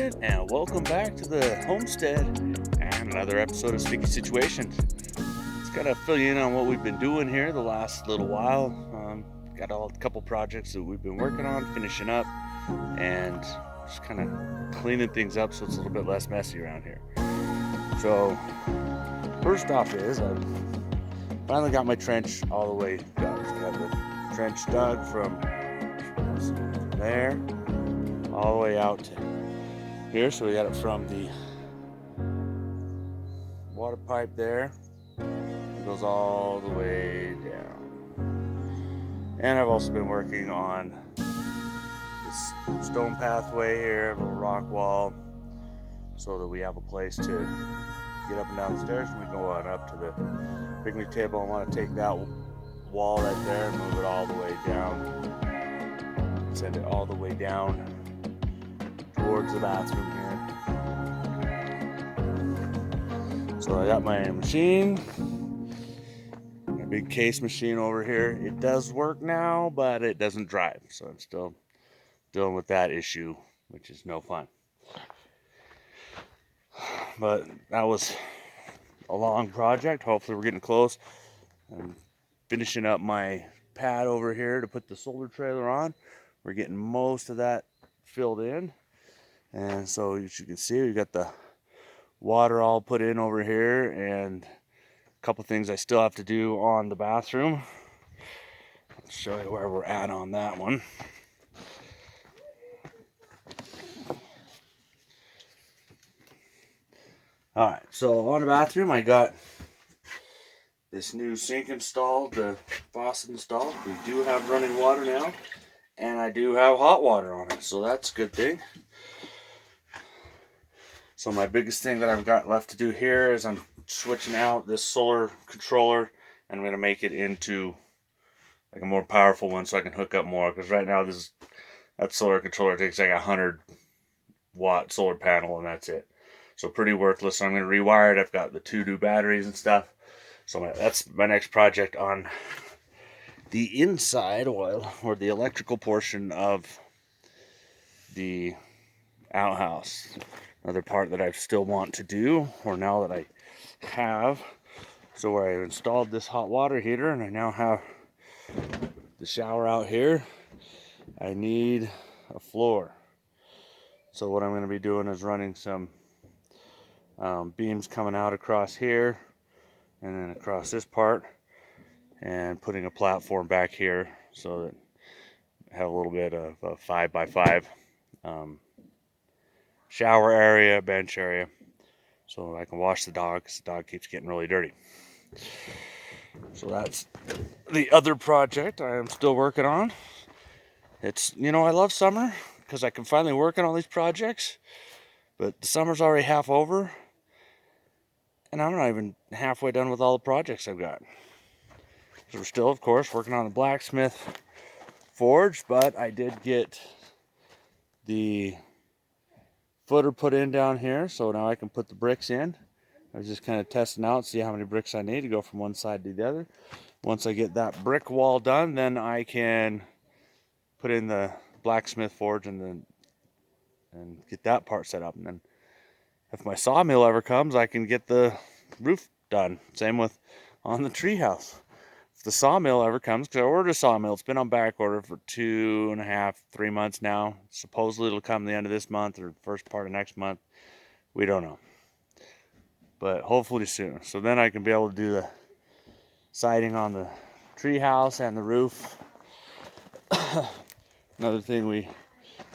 morning and welcome back to the homestead and another episode of Sticky Situations. Just gotta fill you in on what we've been doing here the last little while. Got a couple projects that we've been working on, finishing up, and just kind of cleaning things up so it's a little bit less messy around here. So first off is I've finally got my trench all the way dug. So I got the trench dug from there all the way out to here. So we got it from the water pipe there. It goes all the way down. And I've also been working on this stone pathway here, a little rock wall, so that we have a place to get up and down the stairs when we go on up to the picnic table. I want to take that wall right there and move it all the way down. Send it all the way down towards the bathroom here. So I got my machine, my big case machine over here. It does work now, but it doesn't drive. So I'm still dealing with that issue, which is no fun. But that was a long project. Hopefully we're getting close. I'm finishing up my pad over here to put the solar trailer on. We're getting most of that filled in. And so as you can see, we got the water all put in over here and a couple things I still have to do on the bathroom. I'll show you where we're at on that one. Alright, so on the bathroom I got this new sink installed, the faucet installed. We do have running water now, and I do have hot water on it, so that's a good thing. So my biggest thing that I've got left to do here is I'm switching out this solar controller, and I'm going to make it into like a more powerful one so I can hook up more, because right now that solar controller takes like a 100-watt solar panel and that's it. So pretty worthless. So I'm going to rewire it. I've got the 2 new batteries and stuff. So that's my next project on the inside oil, or the electrical portion of the outhouse. Another part that I still want to do, or now that I have, so where I installed this hot water heater and I now have the shower out here, I need a floor. So what I'm going to be doing is running some beams coming out across here and then across this part, and putting a platform back here so that I have a little bit of a 5x5 shower area, bench area, so I can wash the dog, because the dog keeps getting really dirty. So that's the other project I am still working on. It's, I love summer because I can finally work on all these projects, but the summer's already half over and I'm not even halfway done with all the projects I've got. So we're still, of course, working on the blacksmith forge, but I did get the footer put in down here, so now I can put the bricks in. I was just kind of testing out, see how many bricks I need to go from one side to the other. Once I get that brick wall done, then I can put in the blacksmith forge and get that part set up. And then if my sawmill ever comes, I can get the roof done. Same with on the treehouse. If the sawmill ever comes, because I ordered a sawmill, it's been on back order for 2.5, 3 months now. Supposedly it'll come the end of this month or the first part of next month. We don't know, but hopefully soon. So then I can be able to do the siding on the treehouse and the roof. Another thing we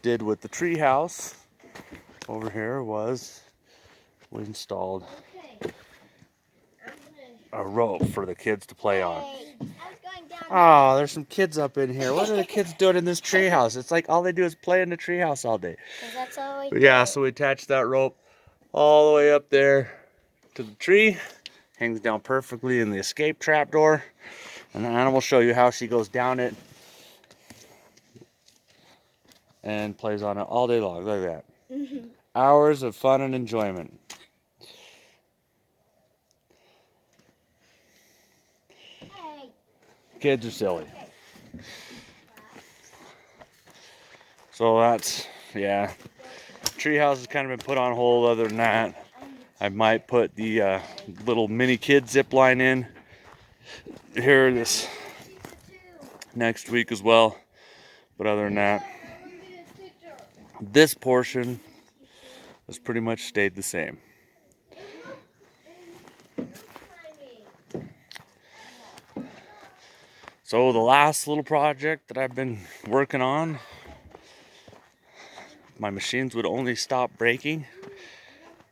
did with the treehouse over here was we installed a rope for the kids to play on. Oh, there's some kids up in here. What are the kids doing in this treehouse? It's like all they do is play in the treehouse all day. That's all we But yeah, so we attached that rope all the way up there to the tree. Hangs down perfectly in the escape trap door. And Anna will show you how she goes down it and plays on it all day long. Look at that. Hours of fun and enjoyment. Kids are silly. So that's, yeah. treehouse has kind of been put on hold. Other than that, I might put the little mini kid zip line in here this next week as well. But other than that, this portion has pretty much stayed the same. So the last little project that I've been working on, my machines would only stop breaking.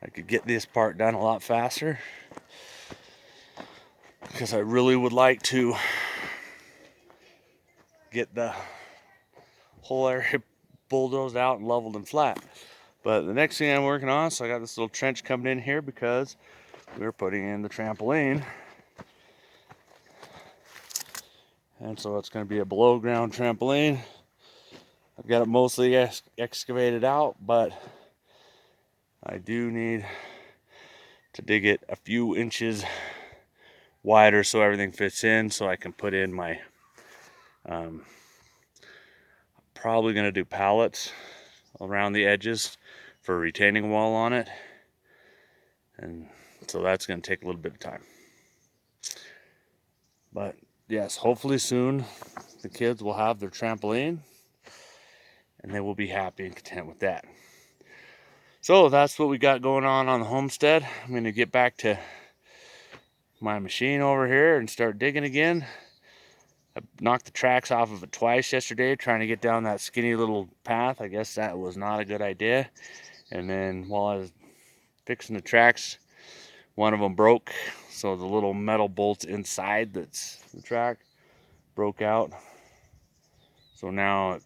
I could get this part done a lot faster because I really would like to get the whole area bulldozed out and leveled and flat. But the next thing I'm working on, so I got this little trench coming in here because we're putting in the trampoline. And so it's going to be a below ground trampoline. I've got it mostly excavated out, but I do need to dig it a few inches wider so everything fits in, so I can put in my probably going to do pallets around the edges for a retaining wall on it, and so that's going to take a little bit of time. But yes, hopefully soon the kids will have their trampoline and they will be happy and content with that. So that's what we got going on the homestead. I'm going to get back to my machine over here and start digging again. I knocked the tracks off of it twice yesterday trying to get down that skinny little path. I guess that was not a good idea. And then while I was fixing the tracks, one of them broke. So the little metal bolts inside that's the track broke out. So now it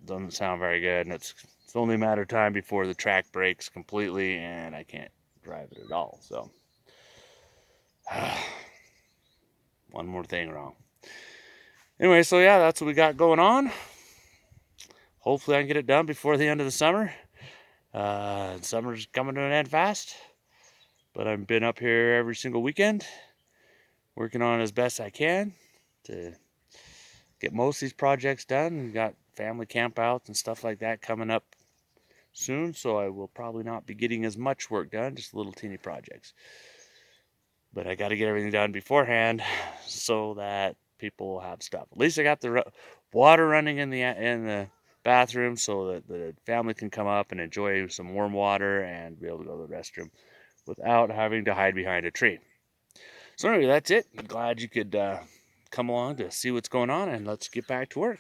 doesn't sound very good, and it's only a matter of time before the track breaks completely and I can't drive it at all. So one more thing wrong. Anyway, so yeah, that's what we got going on. Hopefully I can get it done before the end of the summer. Summer's coming to an end fast, but I've been up here every single weekend working on it as best I can to get most of these projects done. We got family campouts and stuff like that coming up soon, so I will probably not be getting as much work done, just little teeny projects. But I got to get everything done beforehand so that people will have stuff. At least I got the water running in the bathroom so that the family can come up and enjoy some warm water and be able to go to the restroom without having to hide behind a tree. So anyway, that's it. I'm glad you could come along to see what's going on, and let's get back to work.